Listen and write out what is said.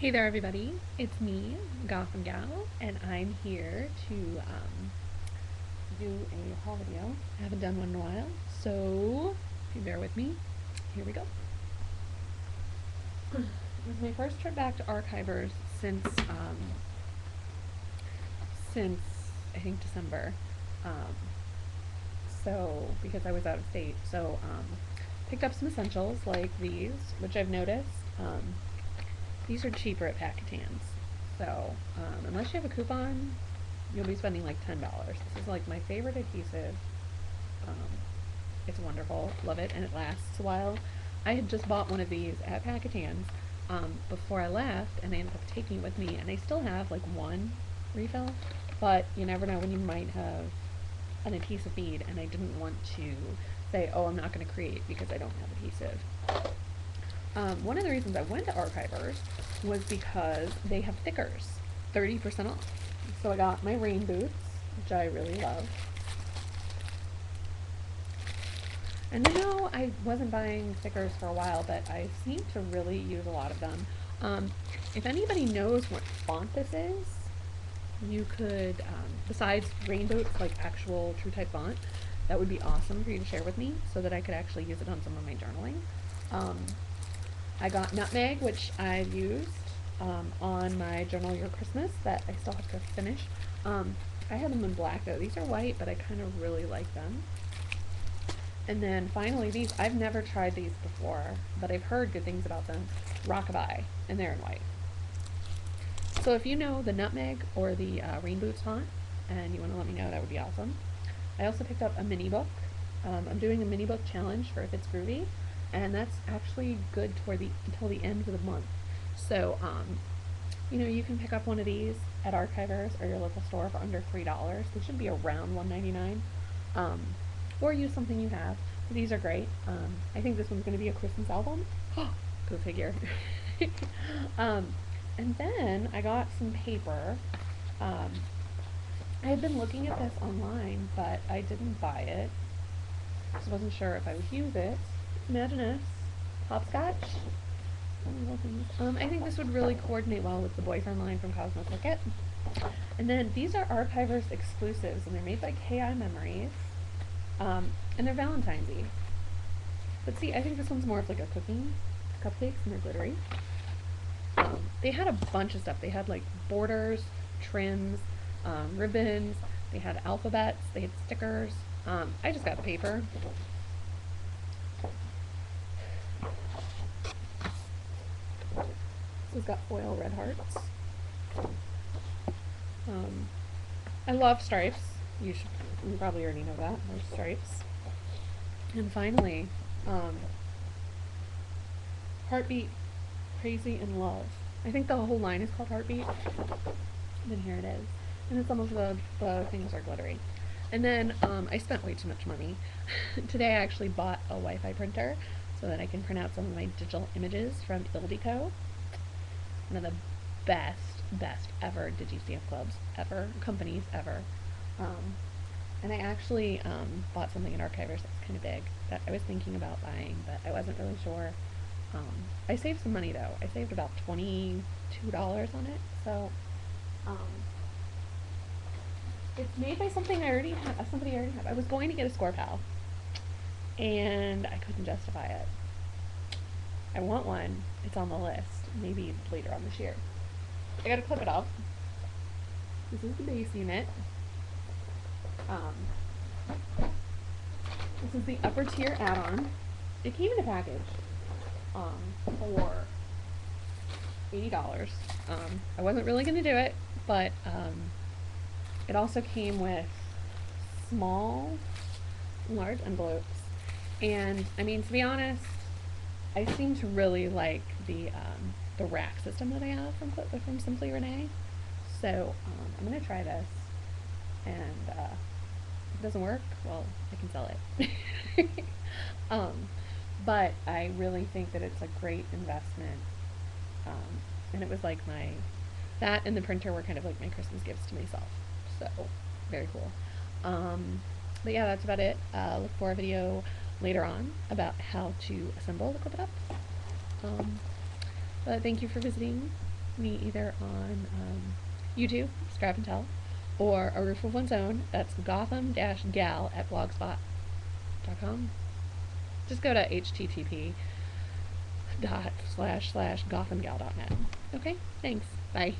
Hey there everybody, it's me, Gotham Gal, and I'm here to do a haul video. I haven't done one in a while, so if you bear with me, here we go. This is my first trip back to Archivers since I think December. Um, because I was out of state, picked up some essentials like these, which I've noticed. These are cheaper at Packetans. So, unless you have a coupon, you'll be spending like $10. This is like my favorite adhesive. Um, it's wonderful. Love it. And it lasts a while. I had just bought one of these at Packetans before I left, and I ended up taking it with me. And I still have like one refill, but you never know when you might have an adhesive need, and I didn't want to say, oh, I'm not going to create because I don't have adhesive. One of the reasons I went to Archivers was because they have stickers, 30% off. So I got my rain boots, which I really love. And I know I wasn't buying stickers for a while, but I seem to really use a lot of them. If anybody knows what font this is, you could, besides rain boots, like actual true type font, that would be awesome for you to share with me so that I could actually use it on some of my journaling. I got Nutmeg, which I've used on my Journal Your Christmas that I still have to finish. I have them in black though. These are white, but I kind of really like them. And then finally these, I've never tried these before, but I've heard good things about them. Rockabye, and they're in white. So if you know the Nutmeg or the Rain Boots font, and you want to let me know, that would be awesome. I also picked up a mini book. I'm doing a mini book challenge for If It's Groovy, and that's actually good until the end of the month. So, you can pick up one of these at Archivers or your local store for under $3. They should be around $1.99. Or use something you have. But these are great. I think this one's going to be a Christmas album. Go figure. And then I got some paper. I had been looking at this online, but I didn't buy it. Just wasn't sure if I would use it. Imagine this. Hopscotch. I think this would really coordinate well with the boyfriend line from Cosmo Cricket. And then these are Archivers exclusives, and they're made by KI Memories. And they're Valentine's-y. But see, I think this one's more of like a cooking. Cupcakes, and they're glittery. They had a bunch of stuff. They had like borders, trims, ribbons. They had alphabets. They had stickers. I just got the paper. This has got foil red hearts. I love stripes. You probably already know that. There's stripes. And finally, Heartbeat, Crazy in Love. I think the whole line is called Heartbeat. Then here it is. And then some of the things are glittery. And then I spent way too much money. Today I actually bought a Wi-Fi printer so that I can print out some of my digital images from Ildeco. One of the best ever digi-stamp clubs ever, companies ever. And I actually bought something at Archivers that's kind of big that I was thinking about buying, but I wasn't really sure. I saved some money though. I saved about $22 on it. So it's made by something I already have. Somebody I already have. I was going to get a ScrapnTell, and I couldn't justify it. I want one. It's on the list. Maybe later on this year. I gotta clip it up. This is the base unit. This is the upper tier add-on. It came in a package for $80. I wasn't really gonna do it, but it also came with small, large envelopes. And I mean, to be honest, I seem to really like the rack system that I have from Simply Renee. So I'm gonna try this, and if it doesn't work, well, I can sell it. But I really think that it's a great investment. And it was like that and the printer were kind of like my Christmas gifts to myself. So very cool. But yeah, that's about it. Look for a video later on about how to assemble the Clip It Up. But thank you for visiting, me either on YouTube, ScrapnTell, or A Roof of One's Own. That's Gotham-gal at blogspot.com. Just go to http://gothamgal.net. Okay, thanks. Bye.